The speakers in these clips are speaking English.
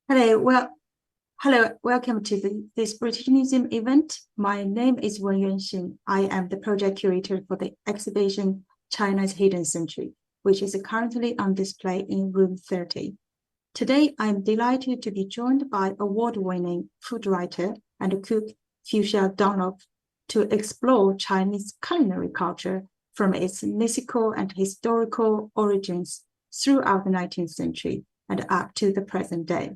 Hello, welcome to this British Museum event. My name is Wen Yuanxin. I am the project curator for the exhibition China's Hidden Century, which is currently on display in room 30. Today, I'm delighted to be joined by award-winning food writer and cook Fuchsia Dunlop to explore Chinese culinary culture from its mythical and historical origins throughout the 19th century and up to the present day.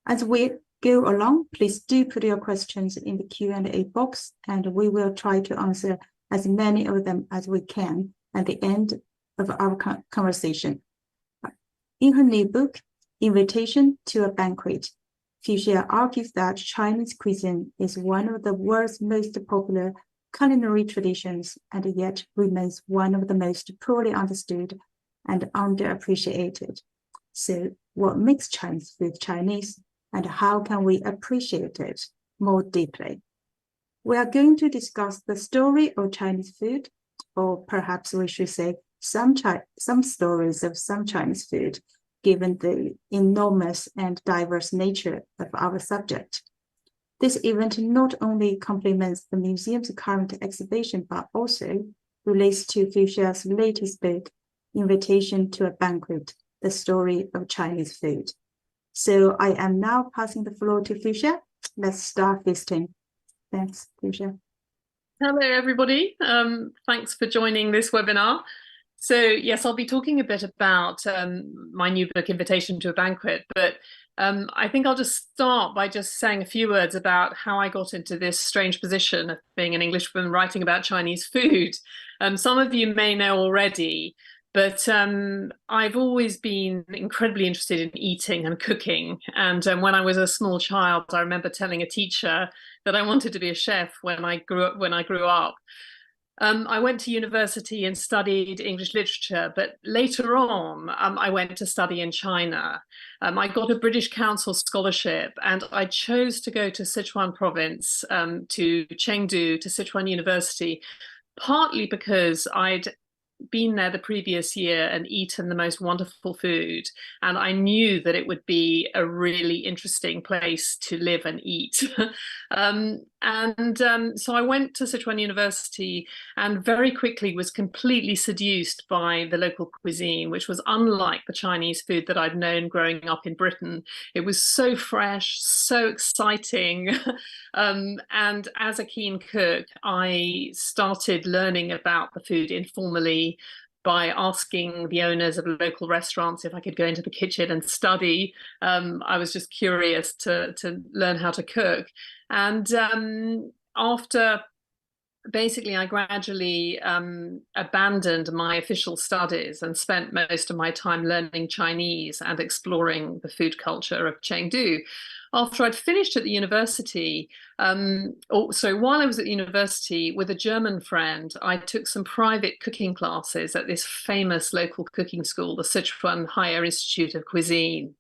As we go along, please do put your questions in the Q&A box, and we will try to answer as many of them as we can at the end of our conversation. In her new book, Invitation to a Banquet, Fuchsia argues that Chinese cuisine is one of the world's most popular culinary traditions and yet remains one of the most poorly understood and underappreciated. So, what makes Chinese food Chinese, and how can we appreciate it more deeply? We are going to discuss the story of Chinese food, or perhaps we should say some stories of some Chinese food, given the enormous and diverse nature of our subject. This event not only complements the museum's current exhibition, but also relates to Fuchsia's latest book, Invitation to a Banquet, the story of Chinese food. So I am now passing the floor to Fuchsia. Let's start feasting. Thanks, Fuchsia. Hello, everybody. Thanks for joining this webinar. So yes, I'll be talking a bit about my new book, Invitation to a Banquet, but I think I'll just start by just saying a few words about how I got into this strange position of being an Englishwoman writing about Chinese food. Some of you may know already, but I've always been incredibly interested in eating and cooking. And when I was a small child, I remember telling a teacher that I wanted to be a chef when I grew up. I went to university and studied English literature, but later on, I went to study in China. I got a British Council scholarship, and I chose to go to Sichuan province, to Chengdu, to Sichuan University, partly because I'd been there the previous year and eaten the most wonderful food, and I knew that it would be a really interesting place to live and eat. So I went to Sichuan University and very quickly was completely seduced by the local cuisine, which was unlike the Chinese food that I'd known growing up in Britain. It was so fresh, so exciting. And as a keen cook, I started learning about the food informally by asking the owners of local restaurants if I could go into the kitchen and study. I was just curious to learn how to cook. And after basically, I gradually abandoned my official studies and spent most of my time learning Chinese and exploring the food culture of Chengdu. After I'd finished at the university, so while I was at the university with a German friend, I took some private cooking classes at this famous local cooking school, the Sichuan Higher Institute of Cuisine.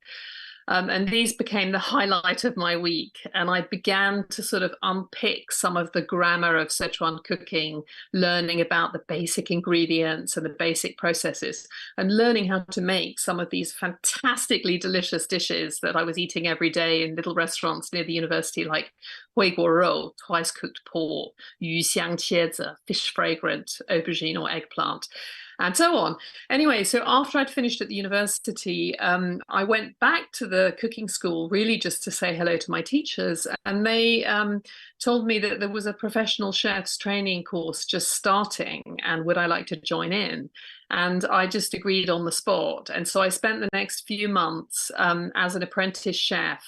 And these became the highlight of my week. And I began to sort of unpick some of the grammar of Sichuan cooking, learning about the basic ingredients and the basic processes, and learning how to make some of these fantastically delicious dishes that I was eating every day in little restaurants near the university, like hui guo rou, twice cooked pork, yu xiang qiezi, fish fragrant aubergine or eggplant, and so on. Anyway, so after I'd finished at the university, I went back to the cooking school really just to say hello to my teachers, and they told me that there was a professional chef's training course just starting, and would I like to join in? And I just agreed on the spot. And so I spent the next few months as an apprentice chef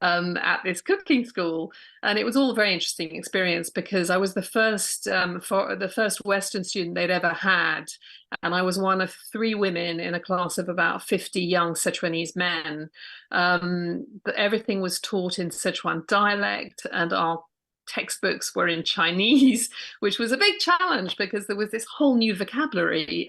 at this cooking school, and it was all a very interesting experience because I was the first Western student they'd ever had, and I was one of 3 women in a class of about 50 young Sichuanese men. But everything was taught in Sichuan dialect, and our textbooks were in Chinese, which was a big challenge because there was this whole new vocabulary,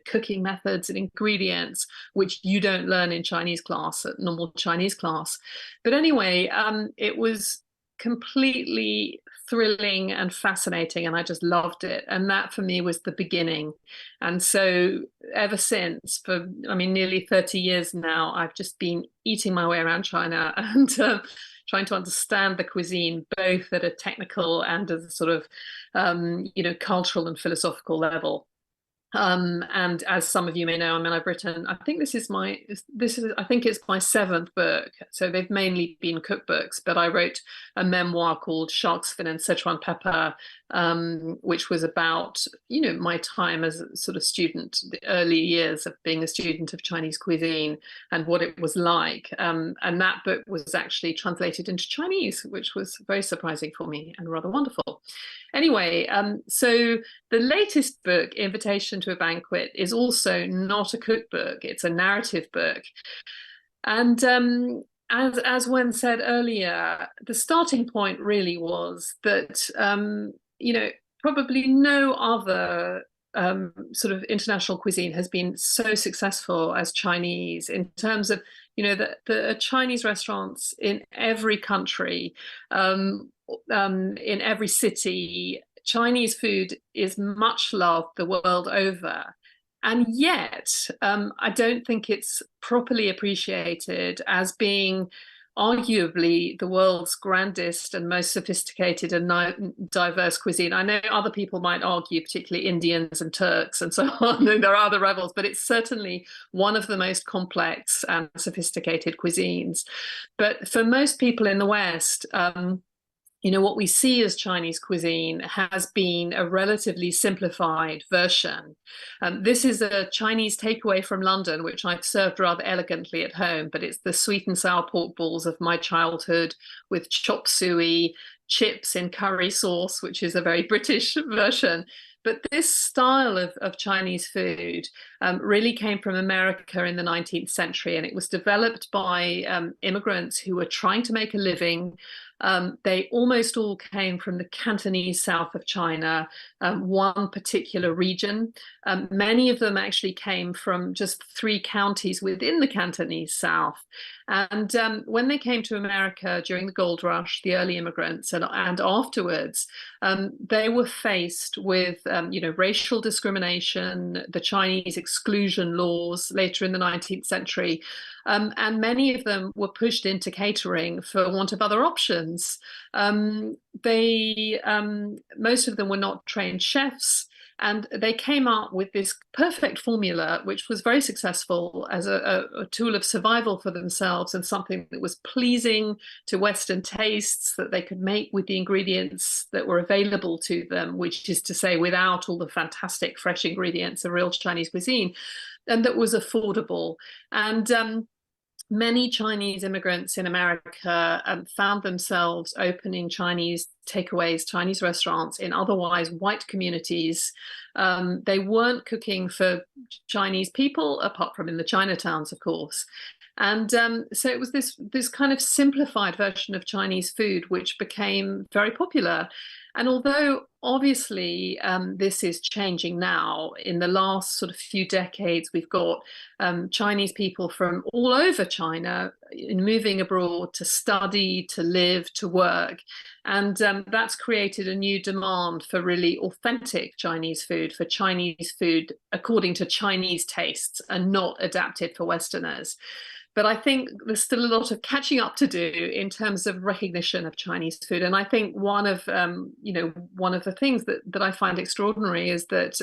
cooking methods and ingredients, which you don't learn in Chinese class, at normal Chinese class. But anyway, it was completely thrilling and fascinating, and I just loved it. And that for me was the beginning. And so ever since, for I mean nearly 30 years now, I've just been eating my way around China and trying to understand the cuisine both at a technical and at a sort of cultural and philosophical level. And as some of you may know, I mean, I've written, I think I think it's my seventh book. So they've mainly been cookbooks, but I wrote a memoir called Shark's Fin and Sichuan Pepper, which was about, my time as a sort of student, the early years of being a student of Chinese cuisine and what it was like. And that book was actually translated into Chinese, which was very surprising for me and rather wonderful. Anyway, so the latest book, Invitation to a Banquet, is also not a cookbook. It's a narrative book. And as Wen said earlier, the starting point really was that, probably no other sort of international cuisine has been so successful as Chinese in terms of, the Chinese restaurants in every country, in every city. Chinese food is much loved the world over. And yet, I don't think it's properly appreciated as being arguably the world's grandest and most sophisticated and diverse cuisine. I know other people might argue, particularly Indians and Turks and so on, and there are other rebels, but it's certainly one of the most complex and sophisticated cuisines. But for most people in the West, what we see as Chinese cuisine has been a relatively simplified version. This is a Chinese takeaway from London, which I've served rather elegantly at home, but it's the sweet and sour pork balls of my childhood with chop suey, chips in curry sauce, which is a very British version. But this style of Chinese food really came from America in the 19th century, and it was developed by immigrants who were trying to make a living. They almost all came from the Cantonese south of China, one particular region. Many of them actually came from just 3 counties within the Cantonese south. And when they came to America during the gold rush, the early immigrants, and afterwards, they were faced with, racial discrimination, the Chinese exclusion laws later in the 19th century. And many of them were pushed into catering for want of other options. Most of them were not trained chefs, and they came up with this perfect formula, which was very successful as a tool of survival for themselves and something that was pleasing to Western tastes, that they could make with the ingredients that were available to them, which is to say, without all the fantastic fresh ingredients of real Chinese cuisine, and that was affordable. And many Chinese immigrants in America found themselves opening Chinese takeaways, Chinese restaurants in otherwise white communities. They weren't cooking for Chinese people, apart from in the Chinatowns, of course. And so it was this kind of simplified version of Chinese food, which became very popular. And although obviously this is changing now, in the last sort of few decades, we've got Chinese people from all over China moving abroad to study, to live, to work. And that's created a new demand for really authentic Chinese food, for Chinese food according to Chinese tastes and not adapted for Westerners. But I think there's still a lot of catching up to do in terms of recognition of Chinese food. And I think one of the things that I find extraordinary is that,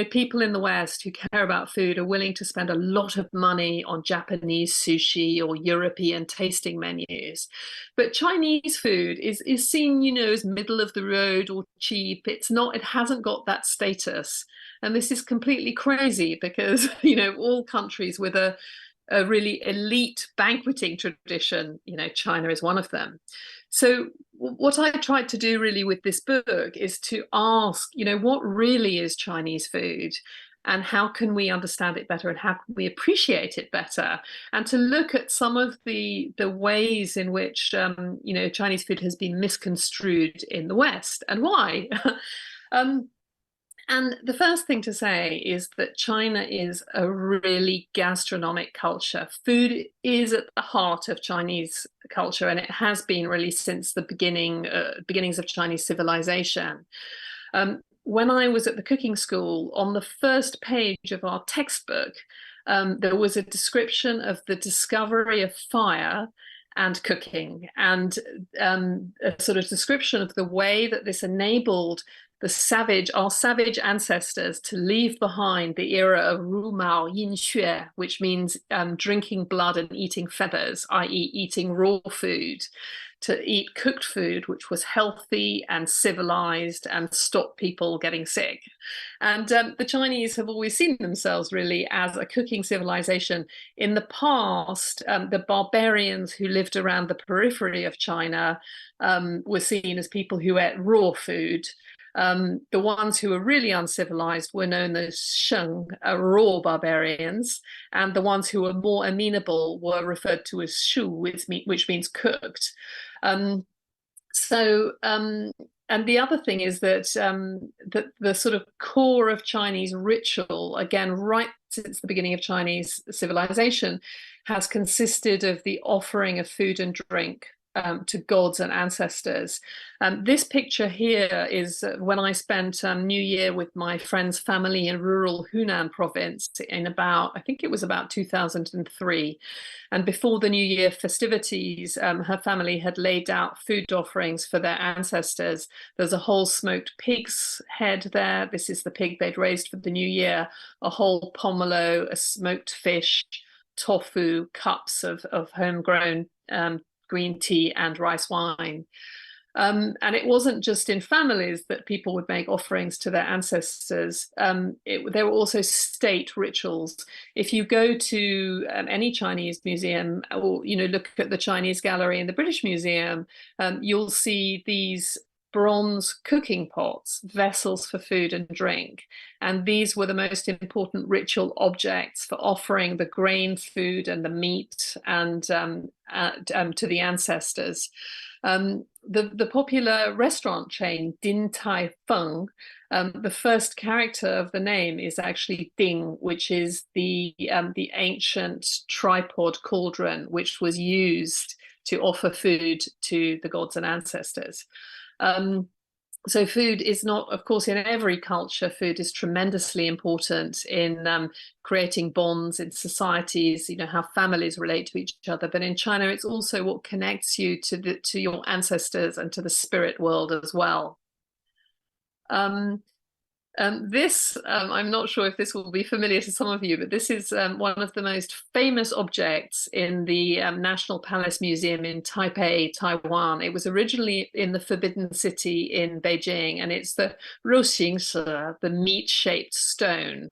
people in the West who care about food are willing to spend a lot of money on Japanese sushi or European tasting menus. But Chinese food is seen, as middle of the road or cheap. It hasn't got that status. And this is completely crazy because, all countries with a really elite banqueting tradition, China is one of them. So what I tried to do really with this book is to ask, what really is Chinese food and how can we understand it better and how can we appreciate it better, and to look at some of the ways in which, Chinese food has been misconstrued in the West and why. And the first thing to say is that China is a really gastronomic culture. Food is at the heart of Chinese culture, and it has been really since the beginnings of Chinese civilization. When I was at the cooking school, on the first page of our textbook, there was a description of the discovery of fire and cooking, and a sort of description of the way that this enabled our savage ancestors to leave behind the era of Ru Mao Yin Xue, which means drinking blood and eating feathers, i.e. eating raw food, to eat cooked food, which was healthy and civilized and stopped people getting sick. And the Chinese have always seen themselves really as a cooking civilization. In the past, the barbarians who lived around the periphery of China were seen as people who ate raw food. The ones who were really uncivilized were known as Sheng, raw barbarians, and the ones who were more amenable were referred to as Shu, which means cooked. And the other thing is that the sort of core of Chinese ritual, again, right since the beginning of Chinese civilization, has consisted of the offering of food and drink to gods and ancestors. This picture here is when I spent New Year with my friend's family in rural Hunan province in I think it was about 2003. And before the New Year festivities, her family had laid out food offerings for their ancestors. There's a whole smoked pig's head there. This is the pig they'd raised for the New Year, a whole pomelo, a smoked fish, tofu, cups of homegrown green tea and rice wine. And it wasn't just in families that people would make offerings to their ancestors. There were also state rituals. If you go to any Chinese museum, or look at the Chinese gallery in the British Museum, you'll see these bronze cooking pots, vessels for food and drink. And these were the most important ritual objects for offering the grain food and the meat and to the ancestors. The popular restaurant chain Din Tai Fung, the first character of the name is actually Ding, which is the ancient tripod cauldron which was used to offer food to the gods and ancestors. So food is not, of course, in every culture, food is tremendously important in creating bonds in societies, how families relate to each other. But in China, it's also what connects you to your ancestors and to the spirit world as well. I'm not sure if this will be familiar to some of you, but this is one of the most famous objects in the National Palace Museum in Taipei, Taiwan. It was originally in the Forbidden City in Beijing, and it's the Roxingshi, the meat-shaped stone.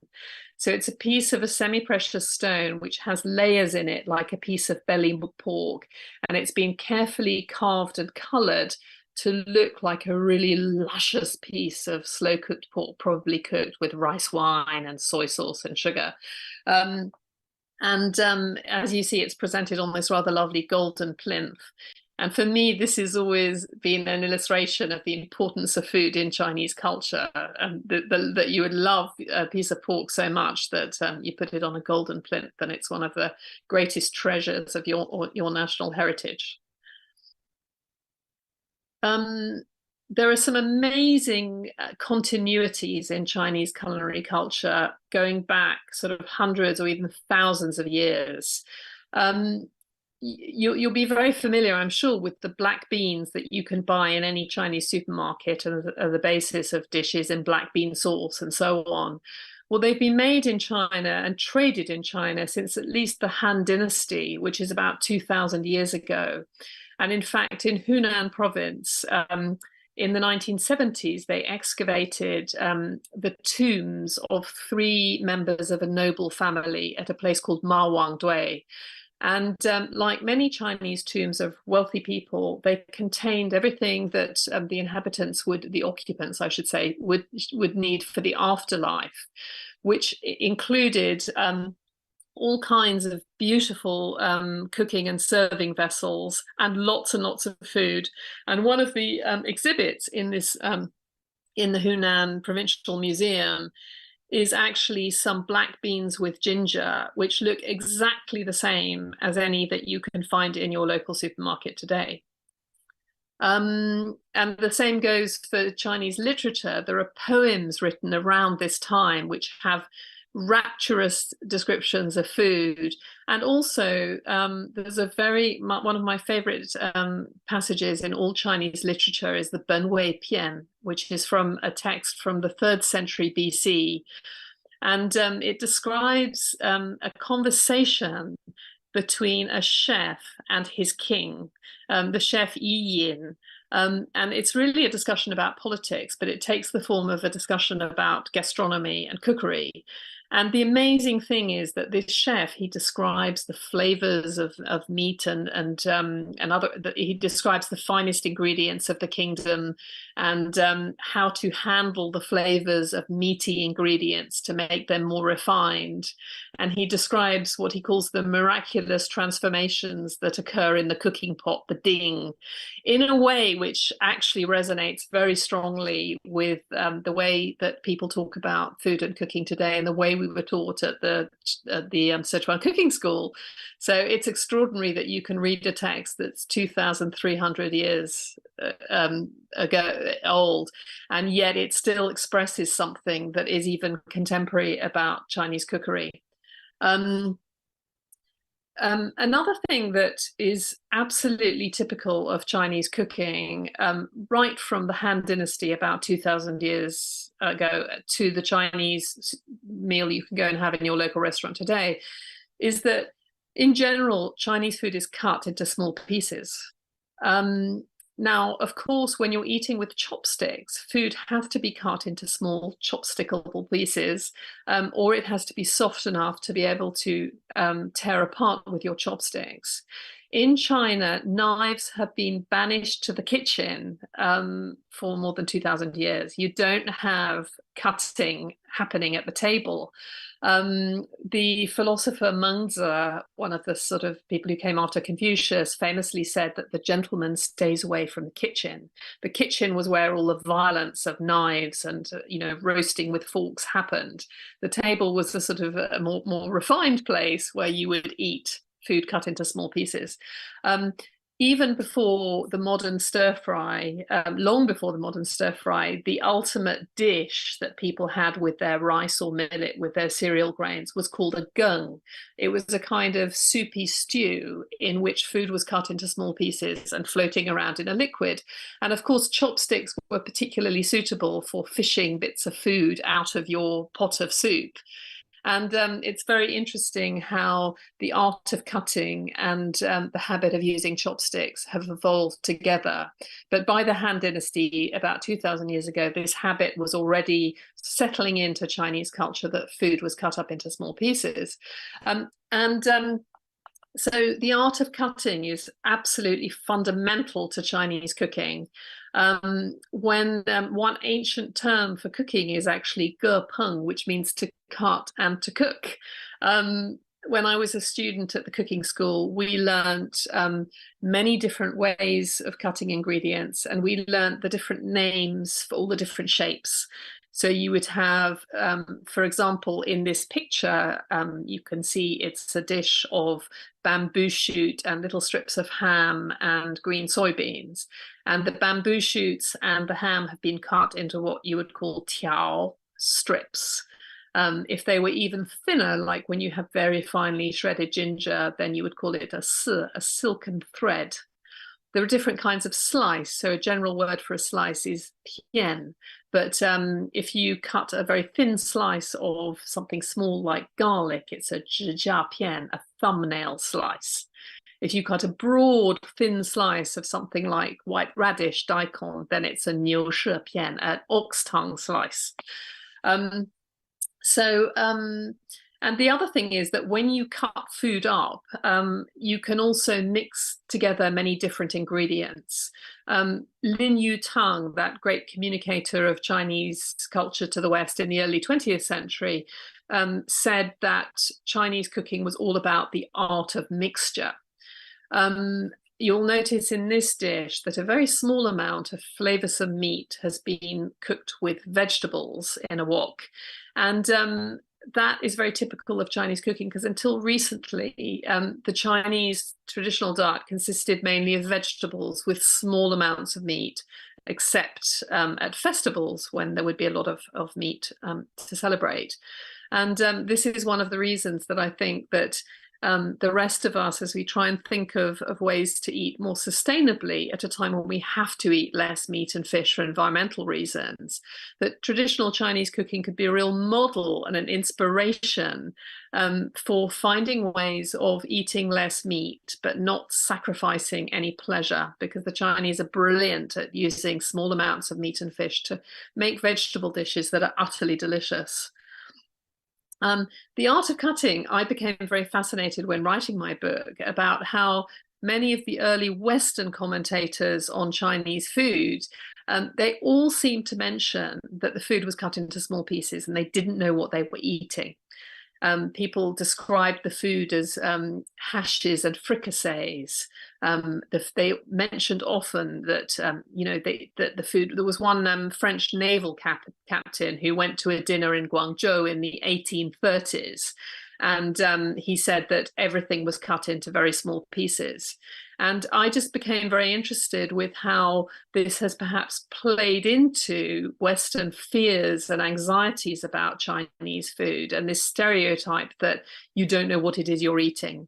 So it's a piece of a semi-precious stone which has layers in it like a piece of belly pork, and it's been carefully carved and colored to look like a really luscious piece of slow cooked pork, probably cooked with rice wine and soy sauce and sugar. As you see, it's presented on this rather lovely golden plinth. And for me, this has always been an illustration of the importance of food in Chinese culture, and that you would love a piece of pork so much that you put it on a golden plinth, and it's one of the greatest treasures of your national heritage. There are some amazing continuities in Chinese culinary culture going back sort of hundreds or even thousands of years. You'll be very familiar, I'm sure, with the black beans that you can buy in any Chinese supermarket as the basis of dishes in black bean sauce and so on. Well, they've been made in China and traded in China since at least the Han Dynasty, which is about 2,000 years ago. And in fact, in Hunan province, in the 1970s, they excavated the tombs of 3 members of a noble family at a place called Ma Wang Dui. And like many Chinese tombs of wealthy people, they contained everything that the occupants, I should say, would need for the afterlife, which included all kinds of beautiful cooking and serving vessels and lots of food. And one of the exhibits in this in the Hunan Provincial Museum is actually some black beans with ginger, which look exactly the same as any that you can find in your local supermarket today. And the same goes for Chinese literature. There are poems written around this time which have rapturous descriptions of food. And also there's one of my favorite passages in all Chinese literature is the Banquet Pian, which is from a text from the 3rd century BC. And it describes a conversation between a chef and his king, the chef Yi Yin. And it's really a discussion about politics, but it takes the form of a discussion about gastronomy and cookery. And the amazing thing is that this chef, he describes the flavors of meat and other. He describes the finest ingredients of the kingdom and how to handle the flavors of meaty ingredients to make them more refined. And he describes what he calls the miraculous transformations that occur in the cooking pot, the ding, in a way which actually resonates very strongly with the way that people talk about food and cooking today and the way we were taught at the Sichuan Cooking School. So it's extraordinary that you can read a text that's 2,300 years old, and yet it still expresses something that is even contemporary about Chinese cookery. Another thing that is absolutely typical of Chinese cooking, right from the Han Dynasty about 2,000 years ago to the Chinese meal you can go and have in your local restaurant today, is that in general, Chinese food is cut into small pieces. Now, of course, when you're eating with chopsticks, food has to be cut into small chopstickable pieces, or it has to be soft enough to be able to tear apart with your chopsticks. In China, knives have been banished to the kitchen for more than 2,000 years. You don't have cutting happening at the table. The philosopher Mengzi, one of the sort of people who came after Confucius, famously said that the gentleman stays away from the kitchen. The kitchen was where all the violence of knives and roasting with forks happened. The table was a sort of a more refined place where you would eat food cut into small pieces. Even before the modern stir fry, long before the modern stir fry, the ultimate dish that people had with their rice or millet, with their cereal grains, was called a gung. It was a kind of soupy stew in which food was cut into small pieces and floating around in a liquid. And of course, chopsticks were particularly suitable for fishing bits of food out of your pot of soup. And it's very interesting how the art of cutting and the habit of using chopsticks have evolved together. But by the Han Dynasty, about 2,000 years ago, this habit was already settling into Chinese culture, that food was cut up into small pieces. So the art of cutting is absolutely fundamental to Chinese cooking. When one ancient term for cooking is actually ge peng, which means to cut and to cook. When I was a student at the cooking school, we learned many different ways of cutting ingredients, and we learned the different names for all the different shapes. So you would have, for example, in this picture, you can see it's a dish of bamboo shoot and little strips of ham and green soybeans. And the bamboo shoots and the ham have been cut into what you would call tiao strips. If they were even thinner, like when you have very finely shredded ginger, then you would call it a silken thread. There are different kinds of slice. So a general word for a slice is pian. But if you cut a very thin slice of something small like garlic, it's a zhijia pian, a thumbnail slice. If you cut a broad, thin slice of something like white radish, daikon, then it's a niu shi pian, an ox tongue slice. And the other thing is that when you cut food up, you can also mix together many different ingredients. Lin Yutang, that great communicator of Chinese culture to the West in the early 20th century, said that Chinese cooking was all about the art of mixture. you'll notice in this dish that a very small amount of flavoursome meat has been cooked with vegetables in a wok. And that is very typical of Chinese cooking, because until recently, the Chinese traditional diet consisted mainly of vegetables with small amounts of meat, except at festivals when there would be a lot of meat to celebrate. And this is one of the reasons that I think that the rest of us, as we try and think of ways to eat more sustainably at a time when we have to eat less meat and fish for environmental reasons, that traditional Chinese cooking could be a real model and an inspiration for finding ways of eating less meat, but not sacrificing any pleasure, because the Chinese are brilliant at using small amounts of meat and fish to make vegetable dishes that are utterly delicious. The art of cutting, I became very fascinated when writing my book about how many of the early Western commentators on Chinese food, they all seemed to mention that the food was cut into small pieces and they didn't know what they were eating. People described the food as hashes and fricassees. They mentioned often that that the food. There was one French naval captain who went to a dinner in Guangzhou in the 1830s, and he said that everything was cut into very small pieces. And I just became very interested with how this has perhaps played into Western fears and anxieties about Chinese food, and this stereotype that you don't know what it is you're eating.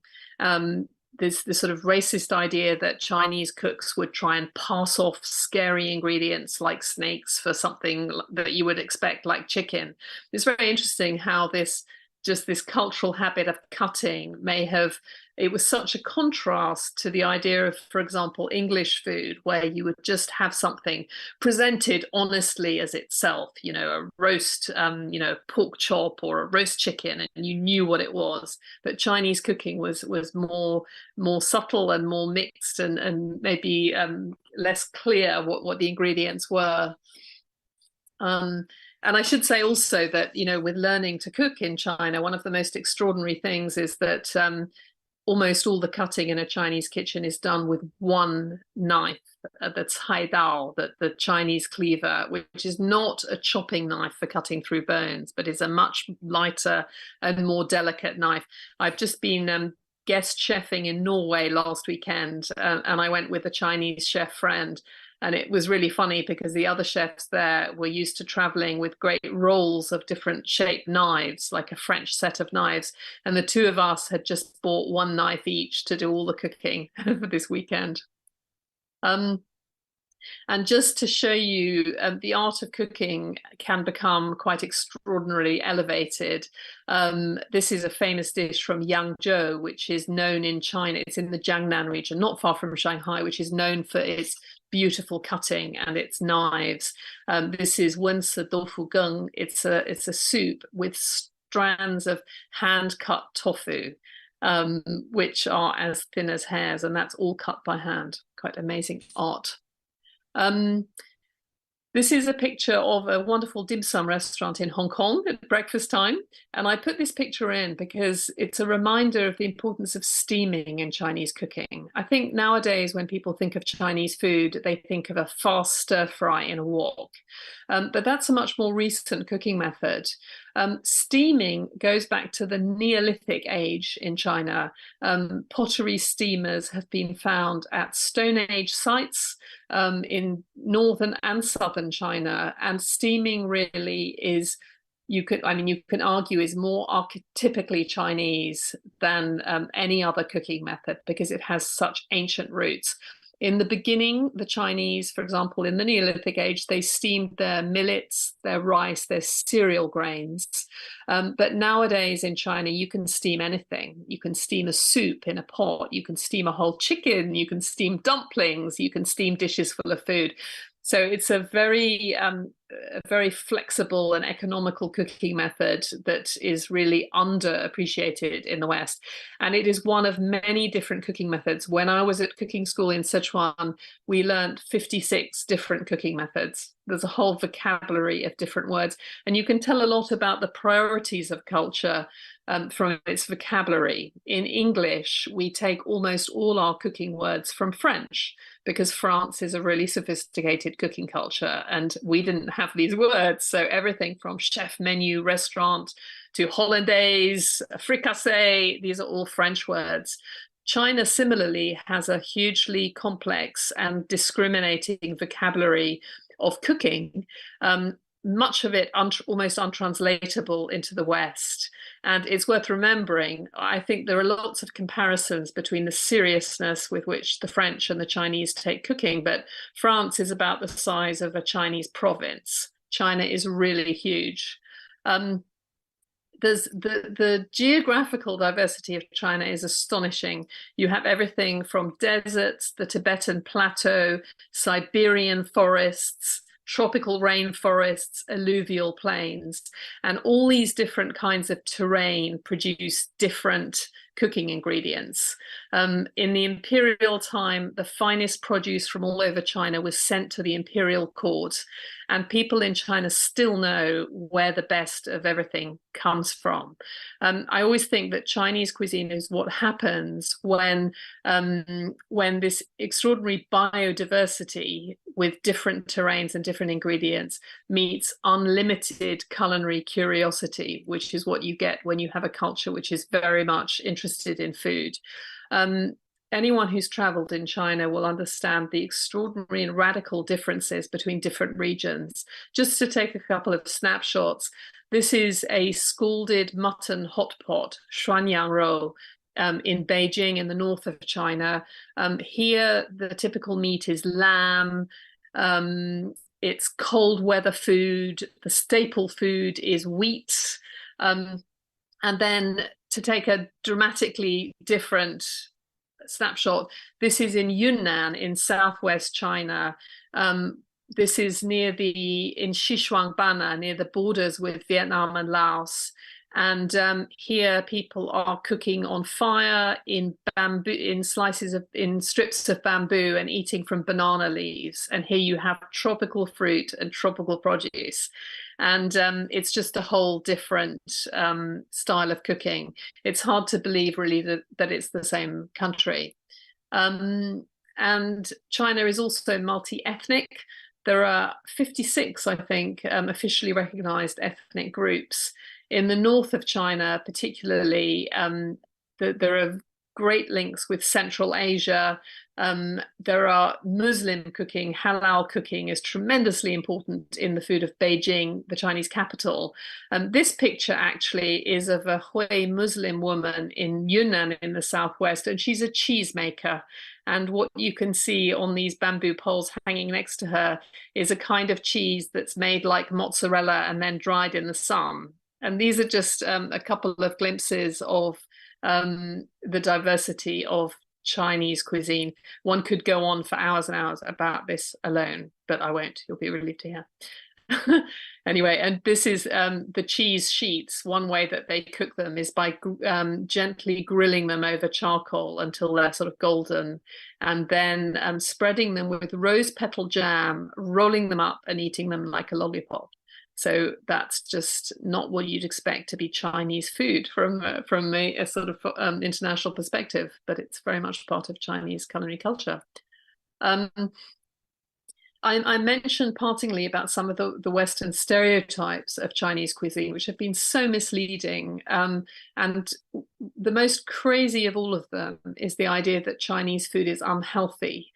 This sort of racist idea that Chinese cooks would try and pass off scary ingredients like snakes for something that you would expect like chicken. It's very interesting how this cultural habit of cutting it was such a contrast to the idea of, for example, English food, where you would just have something presented honestly as itself, a roast, pork chop or a roast chicken, and you knew what it was. But Chinese cooking was more subtle and more mixed, and maybe less clear what the ingredients were. And I should say also that, with learning to cook in China, one of the most extraordinary things is that almost all the cutting in a Chinese kitchen is done with one knife, the cai dao, the Chinese cleaver, which is not a chopping knife for cutting through bones, but is a much lighter and more delicate knife. I've just been guest chefing in Norway last weekend, and I went with a Chinese chef friend. And it was really funny because the other chefs there were used to traveling with great rolls of different shaped knives, like a French set of knives. And the two of us had just bought one knife each to do all the cooking for this weekend. And just to show you, the art of cooking can become quite extraordinarily elevated. This is a famous dish from Yangzhou, which is known in China. It's in the Jiangnan region, not far from Shanghai, which is known for its beautiful cutting and its knives. This is wensi doufu geng. It's a soup with strands of hand-cut tofu, which are as thin as hairs, and that's all cut by hand. Quite amazing art. This is a picture of a wonderful dim sum restaurant in Hong Kong at breakfast time. And I put this picture in because it's a reminder of the importance of steaming in Chinese cooking. I think nowadays when people think of Chinese food, they think of a fast stir fry in a wok. But that's a much more recent cooking method. Steaming goes back to the Neolithic age in China. Pottery steamers have been found at Stone Age sites in northern and southern China, and steaming really is, you can argue, is more archetypically Chinese than any other cooking method, because it has such ancient roots. In the beginning, the Chinese, for example, in the Neolithic age, they steamed their millets, their rice, their cereal grains. But nowadays in China, you can steam anything. You can steam a soup in a pot. You can steam a whole chicken. You can steam dumplings. You can steam dishes full of food. So it's a very a very flexible and economical cooking method that is really underappreciated in the West. And it is one of many different cooking methods. When I was at cooking school in Sichuan, we learned 56 different cooking methods. There's a whole vocabulary of different words. And you can tell a lot about the priorities of culture from its vocabulary. In English, we take almost all our cooking words from French, because France is a really sophisticated cooking culture and we didn't have these words. So everything from chef, menu, restaurant to hollandaise, fricassee, these are all French words. China similarly has a hugely complex and discriminating vocabulary of cooking, much of it almost untranslatable into the West. And it's worth remembering, I think there are lots of comparisons between the seriousness with which the French and the Chinese take cooking, but France is about the size of a Chinese province. China is really huge. There's the geographical diversity of China is astonishing. You have everything from deserts, the Tibetan plateau, Siberian forests, tropical rainforests, alluvial plains, and all these different kinds of terrain produce different cooking ingredients. In the imperial time, the finest produce from all over China was sent to the imperial court, and people in China still know where the best of everything comes from. I always think that Chinese cuisine is what happens when this extraordinary biodiversity with different terrains and different ingredients meets unlimited culinary curiosity, which is what you get when you have a culture which is very much interested in food. Anyone who's traveled in China will understand the extraordinary and radical differences between different regions. Just to take a couple of snapshots, this is a scalded mutton hot pot, shuanyang rou, in Beijing in the north of China. Here, the typical meat is lamb. It's cold weather food. The staple food is wheat. And then to take a dramatically different snapshot, this is in Yunnan in southwest China. This is in Xishuangbanna, near the borders with Vietnam and Laos. And here people are cooking on fire in bamboo, in strips of bamboo, and eating from banana leaves. And here you have tropical fruit and tropical produce. And it's just a whole different style of cooking. It's hard to believe really that it's the same country. And China is also multi-ethnic. There are 56, I think, officially recognized ethnic groups. In the north of China, particularly, there are great links with Central Asia. There are Muslim cooking. Halal cooking is tremendously important in the food of Beijing, the Chinese capital. This picture actually is of a Hui Muslim woman in Yunnan in the southwest, and she's a cheesemaker. And what you can see on these bamboo poles hanging next to her is a kind of cheese that's made like mozzarella and then dried in the sun. And these are just a couple of glimpses of the diversity of Chinese cuisine. One could go on for hours and hours about this alone, but I won't. You'll be relieved to hear. Anyway, and this is the cheese sheets. One way that they cook them is by gently grilling them over charcoal until they're sort of golden, and then spreading them with rose petal jam, rolling them up and eating them like a lollipop. So that's just not what you'd expect to be Chinese food from a sort of international perspective, but it's very much part of Chinese culinary culture. I mentioned partingly about some of the Western stereotypes of Chinese cuisine, which have been so misleading. And the most crazy of all of them is the idea that Chinese food is unhealthy.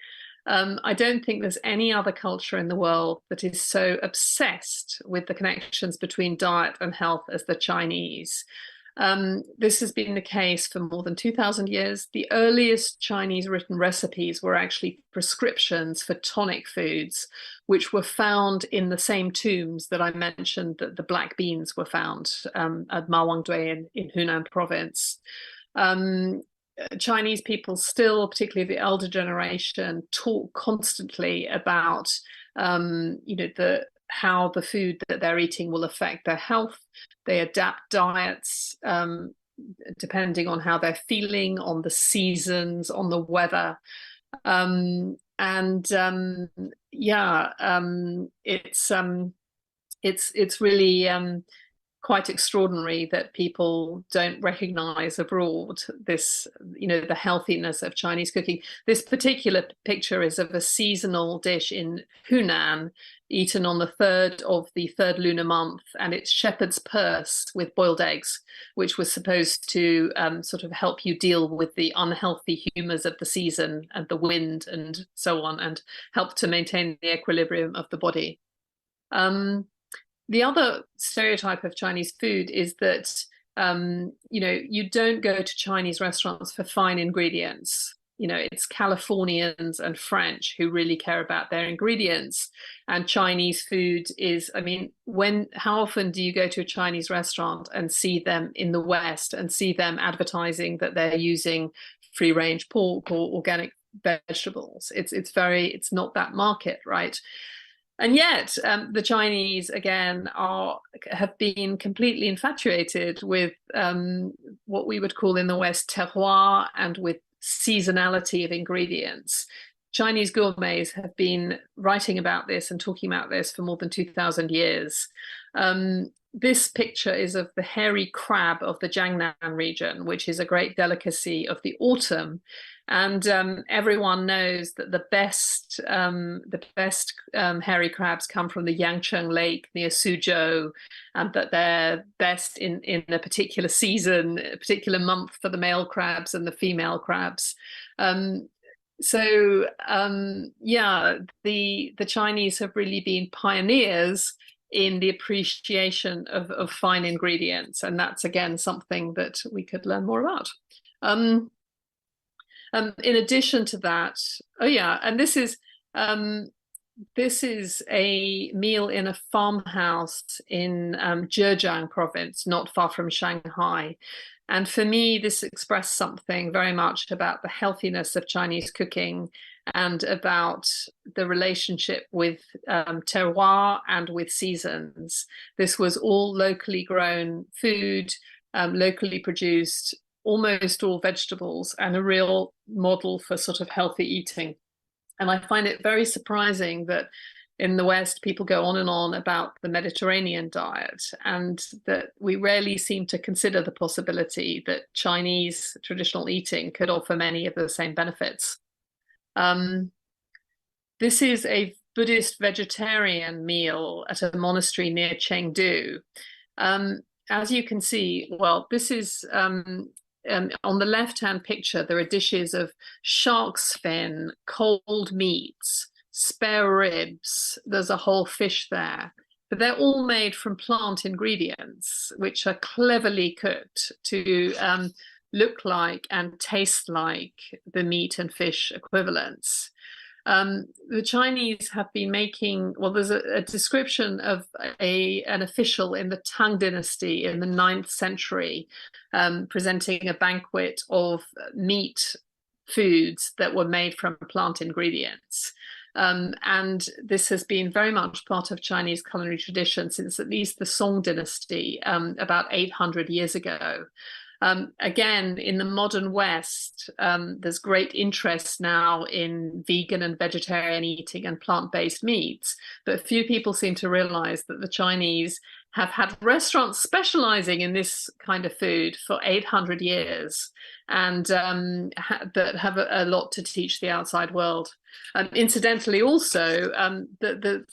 I don't think there's any other culture in the world that is so obsessed with the connections between diet and health as the Chinese. This has been the case for more than 2,000 years. The earliest Chinese written recipes were actually prescriptions for tonic foods, which were found in the same tombs that I mentioned that the black beans were found at Mawangdui in Hunan province. Chinese people still, particularly the elder generation, talk constantly about the how the food that they're eating will affect their health. They adapt diets depending on how they're feeling, on the seasons, on the weather. It's really quite extraordinary that people don't recognize abroad this, the healthiness of Chinese cooking. This particular picture is of a seasonal dish in Hunan, eaten on the 3rd of the 3rd lunar month, and it's shepherd's purse with boiled eggs, which was supposed to sort of help you deal with the unhealthy humors of the season and the wind and so on, and help to maintain the equilibrium of the body. The other stereotype of Chinese food is that, you don't go to Chinese restaurants for fine ingredients. It's Californians and French who really care about their ingredients. And Chinese food is, how often do you go to a Chinese restaurant and see them in the West and see them advertising that they're using free-range pork or organic vegetables? It's not that market, right? And yet, the Chinese, again, have been completely infatuated with what we would call in the West terroir, and with seasonality of ingredients. Chinese gourmets have been writing about this and talking about this for more than 2,000 years. This picture is of the hairy crab of the Jiangnan region, which is a great delicacy of the autumn. And everyone knows that the best hairy crabs come from the Yangcheng Lake near Suzhou, and that they're best in a particular season, a particular month for the male crabs and the female crabs. The Chinese have really been pioneers in the appreciation of fine ingredients, and that's again something that we could learn more about. In addition to that, and this is a meal in a farmhouse in Zhejiang province, not far from Shanghai. And for me, this expressed something very much about the healthiness of Chinese cooking and about the relationship with terroir and with seasons. This was all locally grown food, locally produced, almost all vegetables, and a real model for sort of healthy eating. And I find it very surprising that in the West, people go on and on about the Mediterranean diet, and that we rarely seem to consider the possibility that Chinese traditional eating could offer many of the same benefits. This is a Buddhist vegetarian meal at a monastery near Chengdu. As you can see, well, this is on the left-hand picture, there are dishes of shark's fin, cold meats, spare ribs. There's a whole fish there, but they're all made from plant ingredients, which are cleverly cooked to look like and taste like the meat and fish equivalents. The Chinese have been making, well, there's a description of an official in the Qing Dynasty in the 9th century presenting a banquet of meat foods that were made from plant ingredients. And this has been very much part of Chinese culinary tradition since at least the Song Dynasty, about 800 years ago. Again, in the modern West, there's great interest now in vegan and vegetarian eating and plant-based meats, but few people seem to realize that the Chinese have had restaurants specializing in this kind of food for 800 years, and that have a lot to teach the outside world. Incidentally, also, the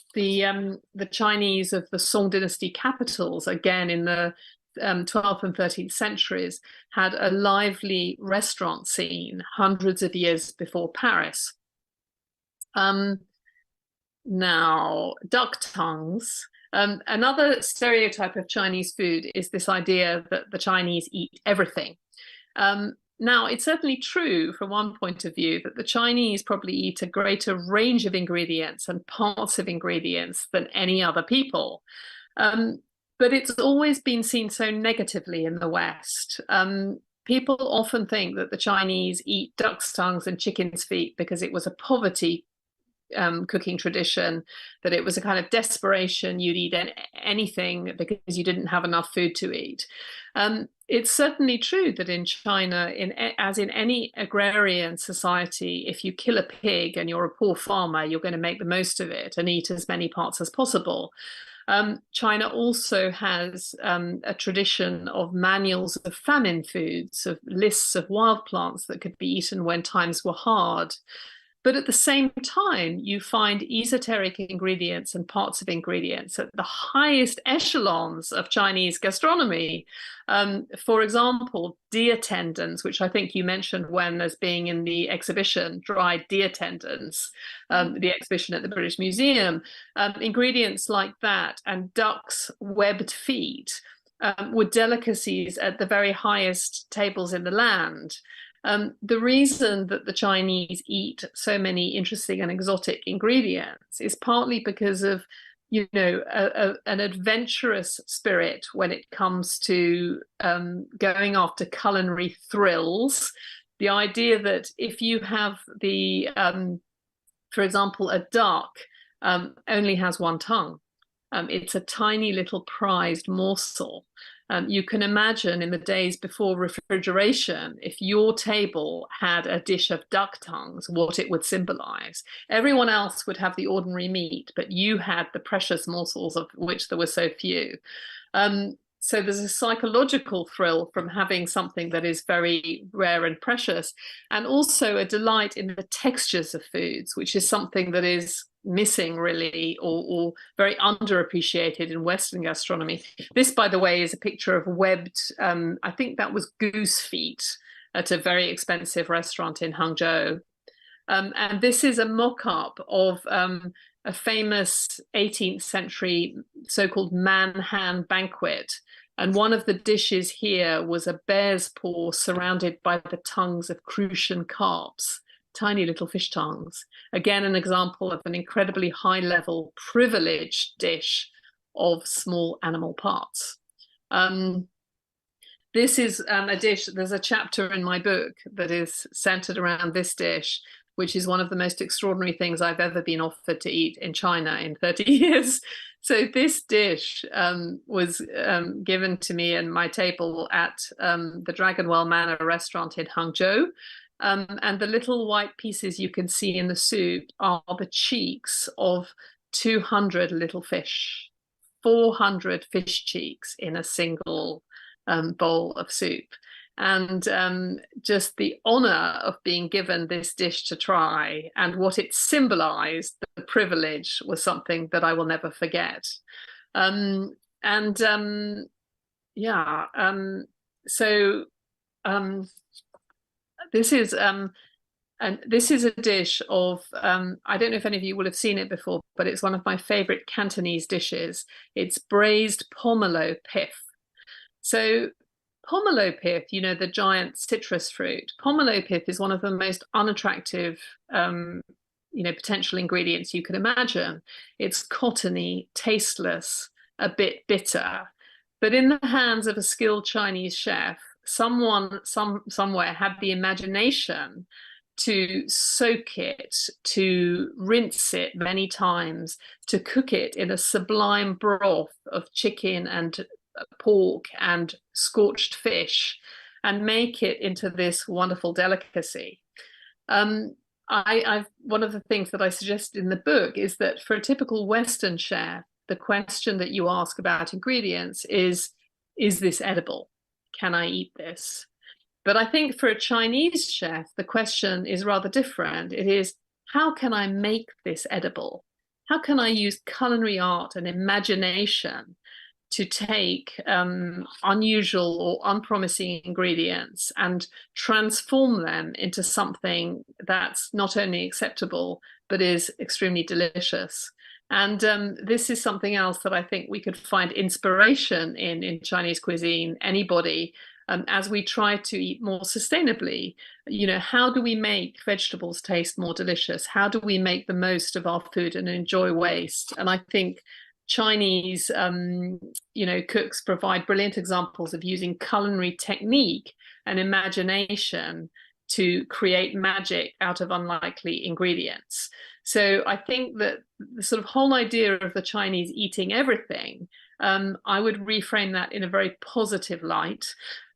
Chinese of the Song Dynasty capitals, again in the 12th and 13th centuries, had a lively restaurant scene hundreds of years before Paris. Now, duck tongues. Another stereotype of Chinese food is this idea that the Chinese eat everything. Now, it's certainly true from one point of view that the Chinese probably eat a greater range of ingredients and parts of ingredients than any other people. But it's always been seen so negatively in the West. People often think that the Chinese eat duck's tongues and chicken's feet because it was a poverty cooking tradition, that it was a kind of desperation. You'd eat anything because you didn't have enough food to eat. It's certainly true that in China, as in any agrarian society, if you kill a pig and you're a poor farmer, you're going to make the most of it and eat as many parts as possible. China also has a tradition of manuals of famine foods, of lists of wild plants that could be eaten when times were hard. But at the same time, you find esoteric ingredients and parts of ingredients at the highest echelons of Chinese gastronomy. For example, deer tendons, which I think you mentioned when as being in the exhibition, dried deer tendons, the exhibition at the British Museum. Ingredients like that and duck's webbed feet were delicacies at the very highest tables in the land. The reason that the Chinese eat so many interesting and exotic ingredients is partly because of, you know, an adventurous spirit when it comes to going after culinary thrills. The idea that if you have the, for example, a duck only has one tongue. It's a tiny little prized morsel. You can imagine in the days before refrigeration, if your table had a dish of duck tongues, what it would symbolize. Everyone else would have the ordinary meat, but you had the precious morsels of which there were so few. So there's a psychological thrill from having something that is very rare and precious, and also a delight in the textures of foods, which is something that is missing really, or very underappreciated in Western gastronomy. This, by the way, is a picture of webbed, I think that was goose feet at a very expensive restaurant in Hangzhou. And this is a mock-up of a famous 18th century so-called Manhan banquet. And one of the dishes here was a bear's paw surrounded by the tongues of crucian carps, tiny little fish tongues. Again, an example of an incredibly high-level privileged dish of small animal parts. This is a dish, there's a chapter in my book that is centered around this dish, which is one of the most extraordinary things I've ever been offered to eat in China in 30 years. So this dish was given to me and my table at the Dragonwell Manor restaurant in Hangzhou. And the little white pieces you can see in the soup are the cheeks of 200 little fish, 400 fish cheeks in a single bowl of soup. And just the honor of being given this dish to try and what it symbolized, the privilege, was something that I will never forget. This is a dish of I don't know if any of you will have seen it before, but it's one of my favorite Cantonese dishes. It's braised pomelo pith. So pomelo pith, you know, the giant citrus fruit. Pomelo pith is one of the most unattractive, potential ingredients you can imagine. It's cottony, tasteless, a bit bitter. But in the hands of a skilled Chinese chef, someone somewhere had the imagination to soak it, to rinse it many times, to cook it in a sublime broth of chicken and pork and scorched fish, and make it into this wonderful delicacy. One of the things that I suggest in the book is that for a typical Western chef, the question that you ask about ingredients is this edible? Can I eat this? But I think for a Chinese chef, the question is rather different. It is, how can I make this edible? How can I use culinary art and imagination to take unusual or unpromising ingredients and transform them into something that's not only acceptable, but is extremely delicious? And this is something else that I think we could find inspiration in Chinese cuisine, anybody, as we try to eat more sustainably. You know, how do we make vegetables taste more delicious? How do we make the most of our food and enjoy waste? And I think Chinese, cooks provide brilliant examples of using culinary technique and imagination to create magic out of unlikely ingredients. So I think that the sort of whole idea of the Chinese eating everything, I would reframe that in a very positive light.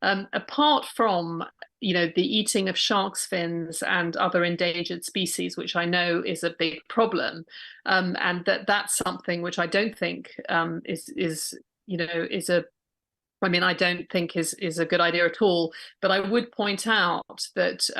Apart from, the eating of shark's fins and other endangered species, which I know is a big problem, and that's something which I don't think I don't think is a good idea at all. But I would point out that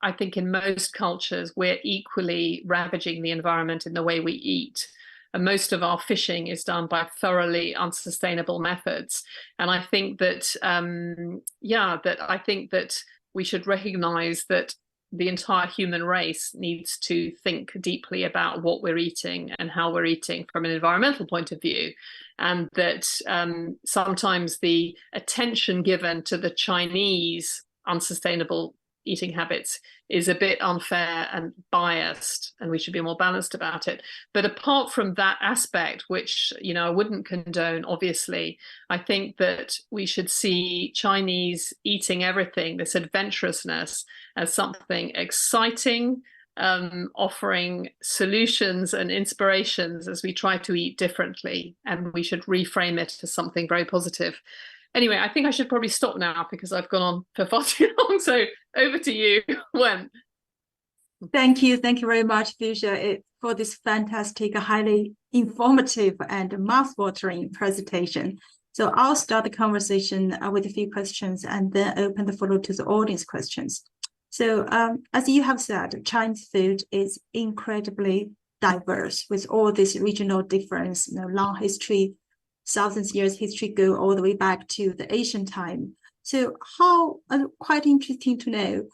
I think in most cultures we're equally ravaging the environment in the way we eat. And most of our fishing is done by thoroughly unsustainable methods. And I think that I think that we should recognize that the entire human race needs to think deeply about what we're eating and how we're eating from an environmental point of view. And that sometimes the attention given to the Chinese unsustainable eating habits is a bit unfair and biased, and we should be more balanced about it. But apart from that aspect, which I wouldn't condone, obviously, I think that we should see Chinese eating everything, this adventurousness, as something exciting, offering solutions and inspirations as we try to eat differently, and we should reframe it as something very positive. Anyway, I think I should probably stop now because I've gone on for far too long. So over to you, Wen. Thank you very much, Fuchsia, for this fantastic, highly informative and mouth-watering presentation. So I'll start the conversation with a few questions and then open the floor to the audience questions. So as you have said, Chinese food is incredibly diverse with all this regional difference, long history, thousands of years history go all the way back to the ancient time. So quite interesting to know,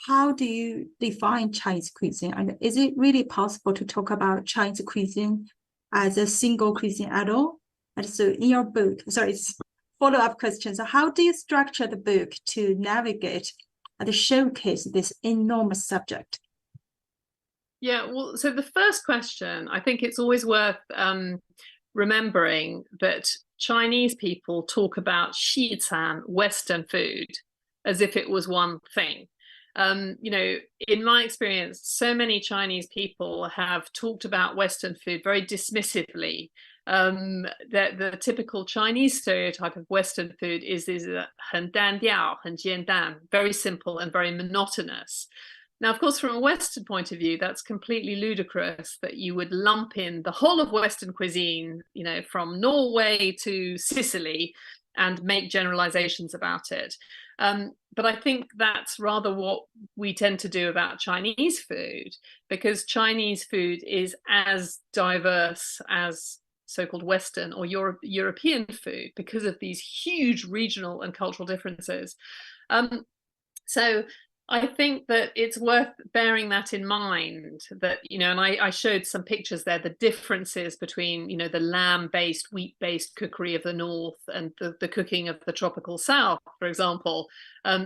how do you define Chinese cuisine? And is it really possible to talk about Chinese cuisine as a single cuisine at all? And so in your book, it's follow-up questions. So how do you structure the book to navigate and showcase this enormous subject? Yeah, well, so the first question, I think it's always worth remembering that Chinese people talk about Xichan, Western food, as if it was one thing. In my experience, so many Chinese people have talked about Western food very dismissively. The typical Chinese stereotype of Western food is 很单调, 很简单, very simple and very monotonous. Now, of course, from a Western point of view, that's completely ludicrous that you would lump in the whole of Western cuisine, from Norway to Sicily, and make generalizations about it. But I think that's rather what we tend to do about Chinese food, because Chinese food is as diverse as so-called Western or European food because of these huge regional and cultural differences. So I think that it's worth bearing that in mind, that, and I showed some pictures there, the differences between, the lamb-based, wheat-based cookery of the North and the cooking of the tropical South, for example,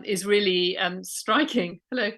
is really striking. Hello.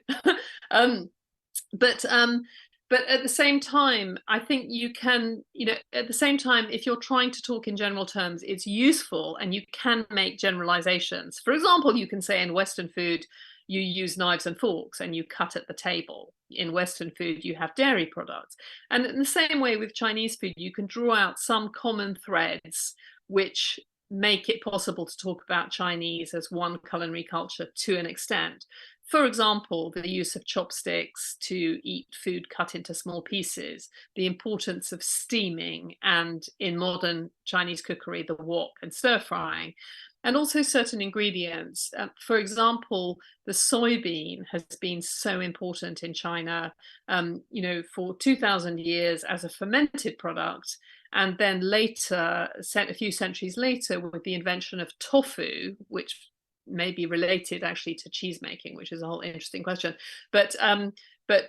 But at the same time, I think you can, at the same time, if you're trying to talk in general terms, it's useful and you can make generalizations. For example, you can say in Western food, you use knives and forks and you cut at the table. In Western food, you have dairy products. And in the same way with Chinese food, you can draw out some common threads which make it possible to talk about Chinese as one culinary culture to an extent. For example, the use of chopsticks to eat food cut into small pieces, the importance of steaming, and in modern Chinese cookery, the wok and stir frying. And also certain ingredients. For example, the soybean has been so important in China, for 2,000 years as a fermented product. And then later, a few centuries later, with the invention of tofu, which may be related actually to cheese making, which is a whole interesting question. But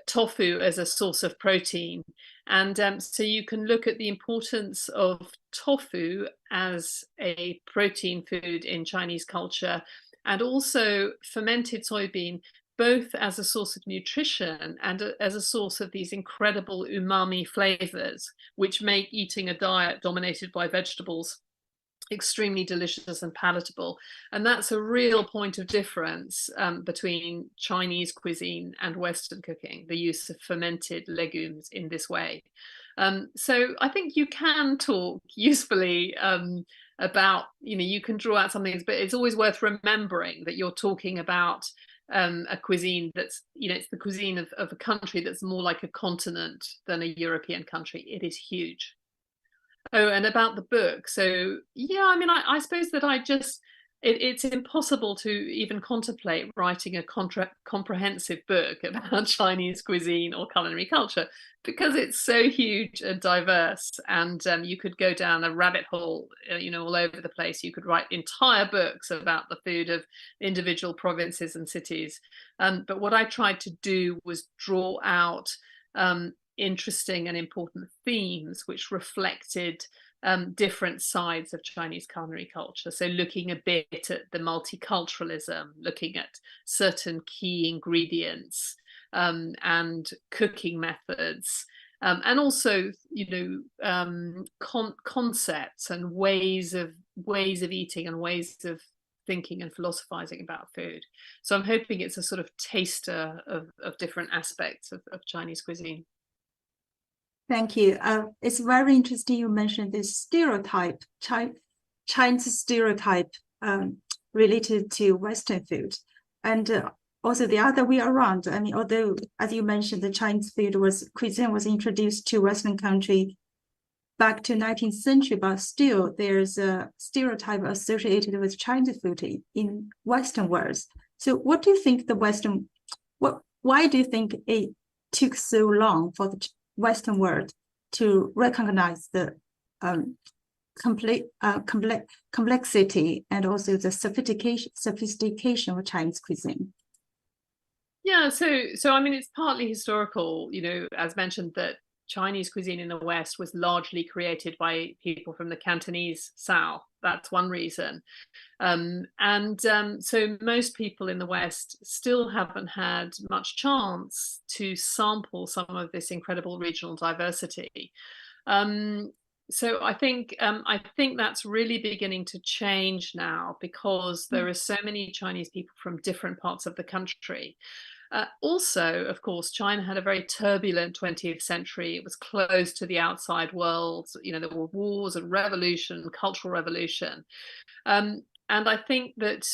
tofu as a source of protein. And so you can look at the importance of tofu as a protein food in Chinese culture, and also fermented soybean, both as a source of nutrition and as a source of these incredible umami flavors, which make eating a diet dominated by vegetables extremely delicious and palatable. And that's a real point of difference between Chinese cuisine and Western cooking, the use of fermented legumes in this way. So I think you can talk usefully about, you can draw out some things, but it's always worth remembering that you're talking about a cuisine that's, it's the cuisine of a country that's more like a continent than a European country. It is huge. Oh, and about the book. So yeah, I mean, I suppose that it's impossible to even contemplate writing a comprehensive book about Chinese cuisine or culinary culture because it's so huge and diverse, and you could go down a rabbit hole, all over the place. You could write entire books about the food of individual provinces and cities. But what I tried to do was draw out interesting and important themes which reflected different sides of Chinese culinary culture. So looking a bit at the multiculturalism, looking at certain key ingredients and cooking methods, and also, concepts and ways of eating and ways of thinking and philosophizing about food. So I'm hoping it's a sort of taster of different aspects of Chinese cuisine. Thank you. It's very interesting you mentioned this stereotype, Chinese stereotype related to Western food. And also the other way around. I mean, although, as you mentioned, the Chinese cuisine was introduced to Western country back to 19th century, but still there's a stereotype associated with Chinese food in Western worlds. So what do you think why do you think it took so long for the Western world to recognize the complexity and also the sophistication of Chinese cuisine? Yeah, so I mean, it's partly historical, as mentioned, that Chinese cuisine in the West was largely created by people from the Cantonese South. That's one reason. So most people in the West still haven't had much chance to sample some of this incredible regional diversity. So I think that's really beginning to change now because there are so many Chinese people from different parts of the country. Also, of course, China had a very turbulent 20th century. It was closed to the outside world. There were wars and revolution, cultural revolution. And I think that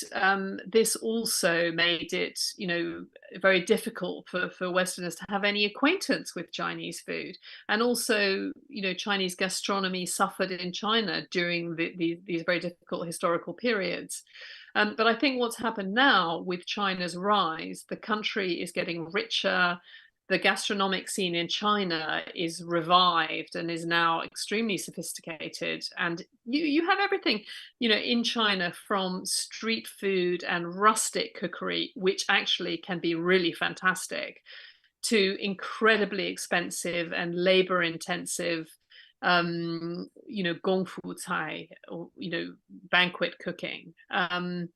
this also made it, very difficult for Westerners to have any acquaintance with Chinese food. And also, Chinese gastronomy suffered in China during these very difficult historical periods. But I think what's happened now with China's rise, the country is getting richer. The gastronomic scene in China is revived and is now extremely sophisticated. And you have everything, in China, from street food and rustic cookery, which actually can be really fantastic, to incredibly expensive and labor intensive gongfu cai, or banquet cooking, and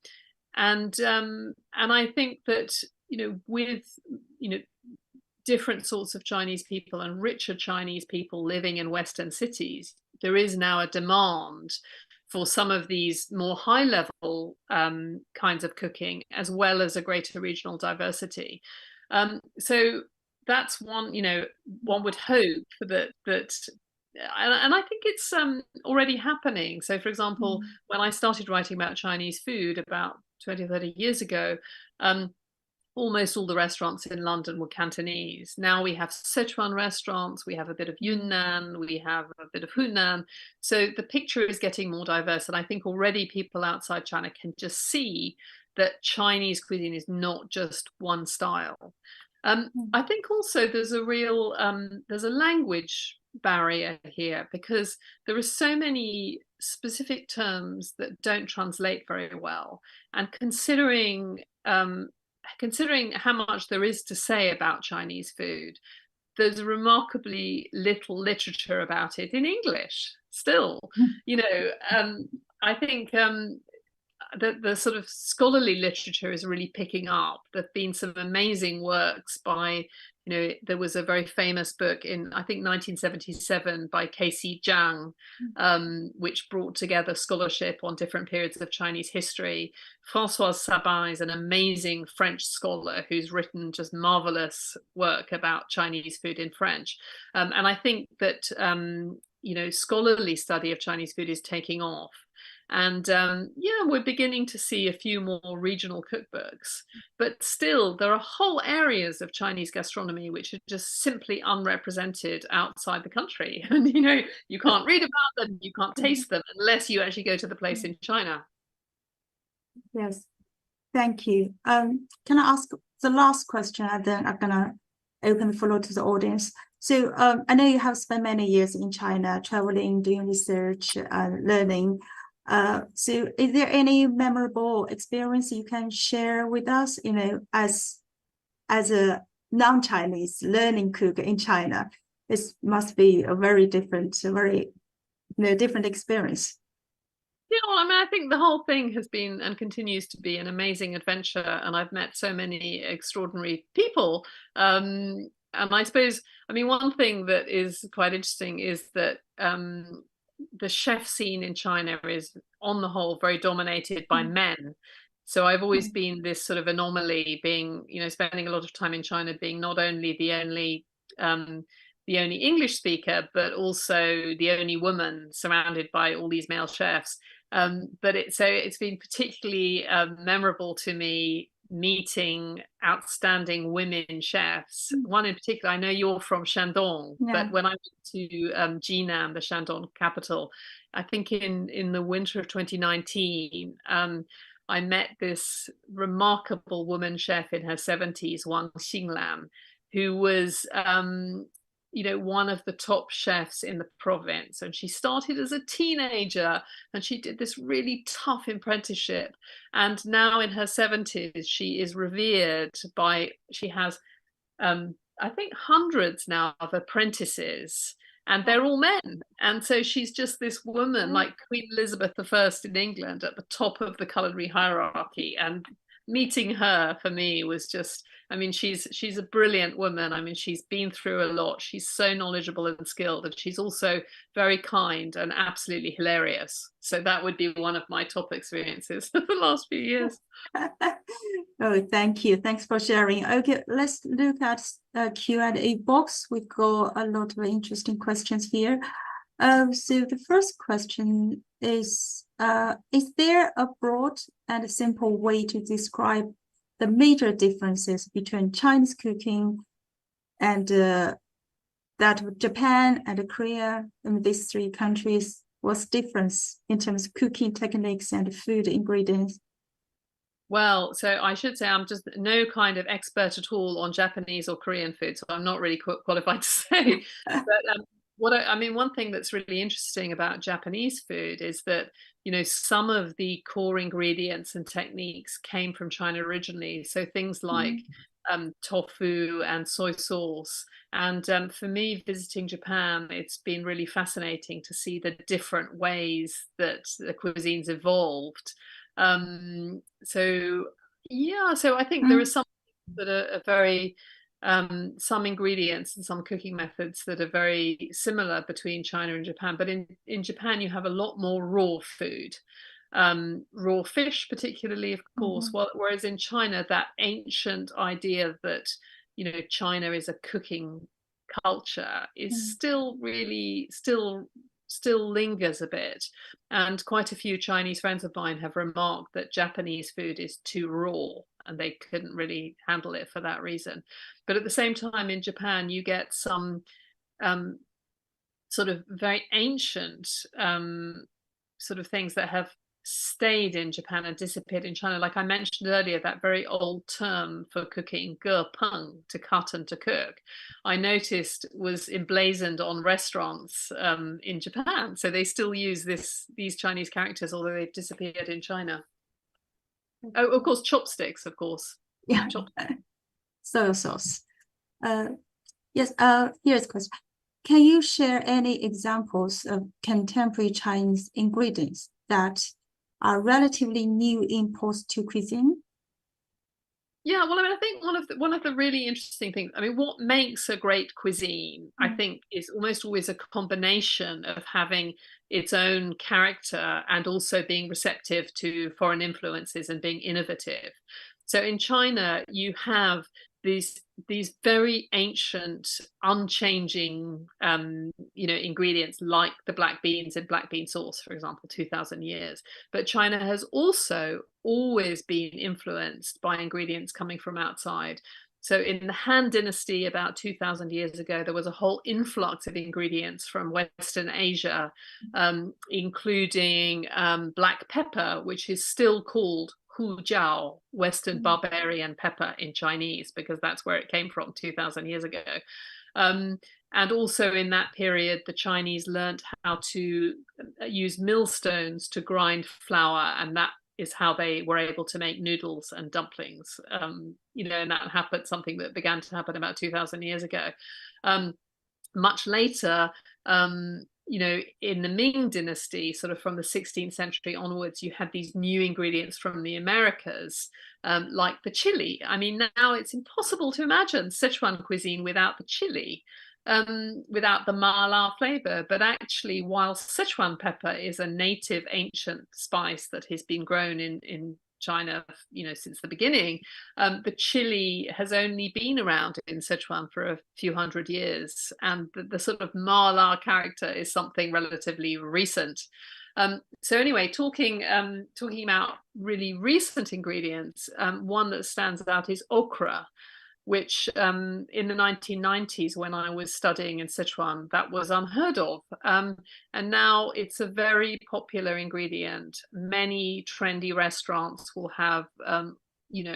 I think that with different sorts of Chinese people and richer Chinese people living in Western cities, there is now a demand for some of these more high level kinds of cooking, as well as a greater regional diversity. So that's one, one would hope that and I think it's already happening. So, for example, when I started writing about Chinese food about 20, 30 years ago, almost all the restaurants in London were Cantonese. Now we have Sichuan restaurants, we have a bit of Yunnan, we have a bit of Hunan. So the picture is getting more diverse. And I think already people outside China can just see that Chinese cuisine is not just one style. I think also there's a real, there's a language barrier here because there are so many specific terms that don't translate very well. And considering how much there is to say about Chinese food, there's remarkably little literature about it in English still. I think the sort of scholarly literature is really picking up. There've been some amazing works by there was a very famous book in, I think, 1977 by Casey Zhang, which brought together scholarship on different periods of Chinese history. Françoise Sabin is an amazing French scholar who's written just marvelous work about Chinese food in French. And I think that, scholarly study of Chinese food is taking off. And we're beginning to see a few more regional cookbooks, but still there are whole areas of Chinese gastronomy which are just simply unrepresented outside the country. And you can't read about them, you can't taste them unless you actually go to the place in China. Yes, thank you. Can I ask the last question, and then I'm gonna open the floor to the audience. So I know you have spent many years in China, traveling, doing research, learning. So is there any memorable experience you can share with us, as a non-Chinese learning cook in China? This must be a very different, different experience. Yeah, well, I think the whole thing has been and continues to be an amazing adventure, and I've met so many extraordinary people. And I suppose, one thing that is quite interesting is that the chef scene in China is, on the whole, very dominated by men. So I've always been this sort of anomaly, being, spending a lot of time in China, being not only the only English speaker, but also the only woman surrounded by all these male chefs. But it's been particularly memorable to me meeting outstanding women chefs. One in particular, I know you're from Shandong, but when I went to Jinan, the Shandong capital, I think in the winter of 2019, I met this remarkable woman chef in her 70s, Wang Xinglan, who was one of the top chefs in the province. And she started as a teenager, and she did this really tough apprenticeship. And now in her 70s, she is revered she has, I think, hundreds now of apprentices, and they're all men. And so she's just this woman, like Queen Elizabeth I in England, at the top of the culinary hierarchy. And meeting her for me was just, she's a brilliant woman. She's been through a lot. She's so knowledgeable and skilled, and she's also very kind and absolutely hilarious. So that would be one of my top experiences of the last few years. Oh, thank you. Thanks for sharing. Okay, let's look at the Q&A box. We've got a lot of interesting questions here. So the first question is there a broad and simple way to describe the major differences between Chinese cooking and that of Japan and Korea, and these three countries? What's difference in terms of cooking techniques and food ingredients? Well, so I should say I'm just no kind of expert at all on Japanese or Korean food, so I'm not really qualified to say. But one thing that's really interesting about Japanese food is that, some of the core ingredients and techniques came from China originally. So things like tofu and soy sauce. And for me, visiting Japan, it's been really fascinating to see the different ways that the cuisines evolved. So I think there are some that are very some ingredients and some cooking methods that are very similar between China and Japan, but in Japan you have a lot more raw food, raw fish particularly, of course, whereas in China that ancient idea that China is a cooking culture is still lingers a bit. And quite a few Chinese friends of mine have remarked that Japanese food is too raw, and they couldn't really handle it for that reason. But at the same time, in Japan, you get some sort of very ancient sort of things that have stayed in Japan and disappeared in China. Like I mentioned earlier, that very old term for cooking, ge peng, to cut and to cook, I noticed was emblazoned on restaurants in Japan. So they still use these Chinese characters, although they've disappeared in China. Oh, of course, chopsticks, of course. Yeah. Soy sauce. Yes, here's a question. Can you share any examples of contemporary Chinese ingredients that are relatively new imports to cuisine? Yeah, well, I mean, I think one of the really interesting things, I mean, what makes a great cuisine, I Mm, think, is almost always a combination of having its own character and also being receptive to foreign influences and being innovative. So in China, you have these very ancient, unchanging, ingredients like the black beans in black bean sauce, for example, 2,000 years. But China has also always been influenced by ingredients coming from outside. So in the Han Dynasty, about 2,000 years ago, there was a whole influx of ingredients from Western Asia, including black pepper, which is still called hujiao, Western mm, barbarian pepper in Chinese, because that's where it came from 2,000 years ago. Um, and also in that period, the Chinese learned how to use millstones to grind flour, and that is how they were able to make noodles and dumplings. And that happened, something that began to happen about 2,000 years ago. Um, Much later, in the Ming Dynasty, sort of from the 16th century onwards, you had these new ingredients from the Americas, like the chili. I mean, now it's impossible to imagine Sichuan cuisine without the chili, without the mala flavor. But actually, while Sichuan pepper is a native ancient spice that has been grown in China, since the beginning, the chili has only been around in Sichuan for a few hundred years, and the sort of mala character is something relatively recent. So anyway, talking about really recent ingredients, one that stands out is okra, which in the 1990s, when I was studying in Sichuan, that was unheard of. And now it's a very popular ingredient. Many trendy restaurants will have,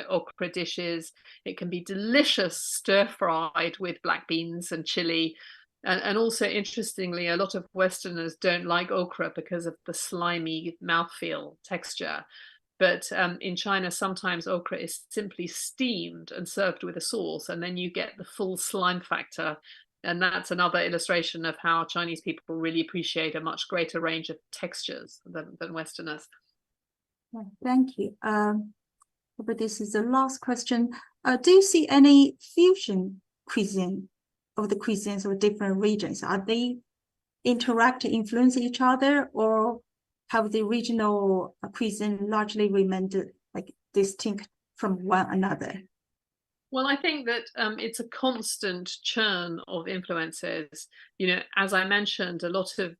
okra dishes. It can be delicious stir fried with black beans and chili. And also, interestingly, a lot of Westerners don't like okra because of the slimy mouthfeel texture. But in China, sometimes okra is simply steamed and served with a sauce, and then you get the full slime factor. And that's another illustration of how Chinese people really appreciate a much greater range of textures than Westerners. yeah, thank you. But this is the last question. Do you see any fusion cuisine of the cuisines of different regions? Are they interact, influence each other, or have the regional cuisine largely remained like distinct from one another? Well, I think that it's a constant churn of influences. As I mentioned, a lot of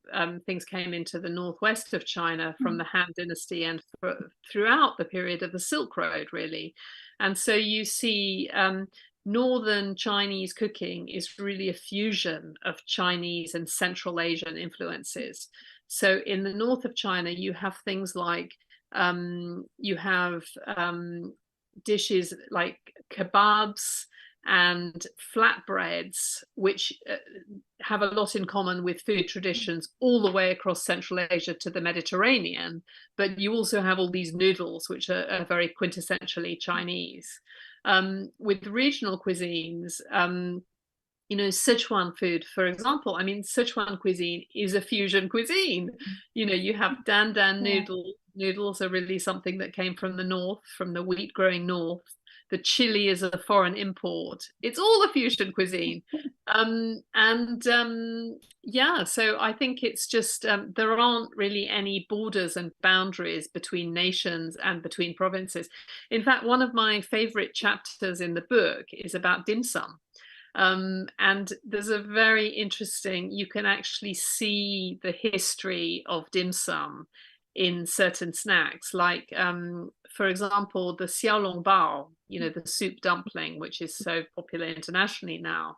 things came into the northwest of China from the Han Dynasty and throughout the period of the Silk Road, really. And so you see northern Chinese cooking is really a fusion of Chinese and Central Asian influences. So in the north of China, you have things like you have dishes like kebabs and flatbreads, which have a lot in common with food traditions all the way across Central Asia to the Mediterranean. But you also have all these noodles, which are very quintessentially Chinese. With regional cuisines, Sichuan food, for example, I mean, Sichuan cuisine is a fusion cuisine. You have dan dan Yeah. noodles. Noodles are really something that came from the north, from the wheat growing north. The chili is a foreign import. It's all a fusion cuisine. Yeah, so I think it's just there aren't really any borders and boundaries between nations and between provinces. In fact, one of my favorite chapters in the book is about dim sum. And there's a very interesting, you can actually see the history of dim sum in certain snacks, like, for example, the xiaolong bao, the soup dumpling, which is so popular internationally now.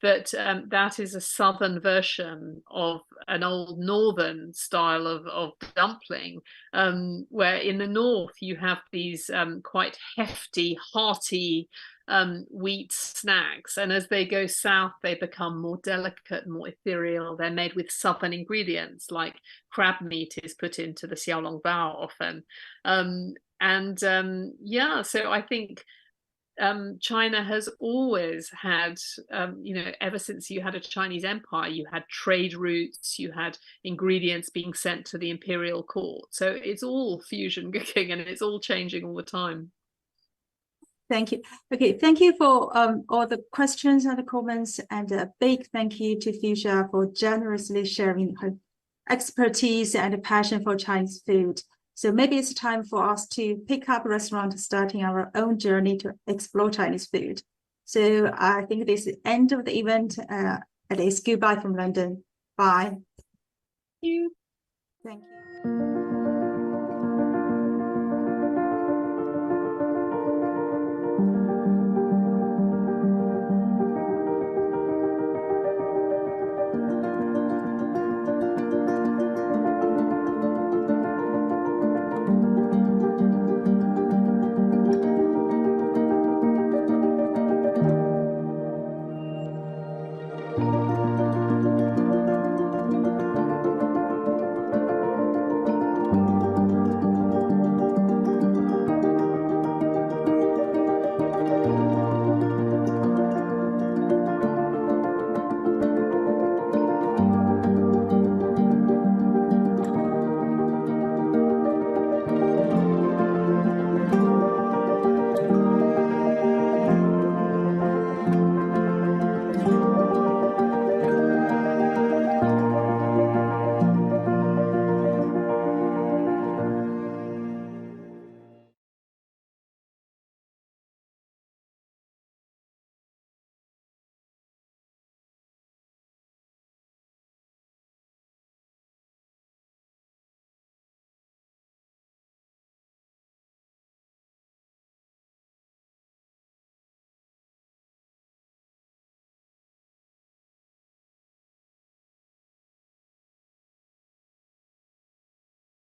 But that is a southern version of an old northern style of dumpling, where in the north you have these quite hefty, hearty wheat snacks, and as they go south they become more delicate, more ethereal. They're made with southern ingredients, like crab meat is put into the xiaolong bao often. Yeah, so I think China has always had, ever since you had a Chinese empire, you had trade routes, you had ingredients being sent to the imperial court. So it's all fusion cooking, and it's all changing all the time. Thank you. Okay, thank you for all the questions and the comments, and a big thank you to Fuchsia for generously sharing her expertise and passion for Chinese food. So maybe it's time for us to pick up a restaurant, starting our own journey to explore Chinese food. So I think this is the end of the event. It is goodbye from London. Bye. Thank you. Thank you.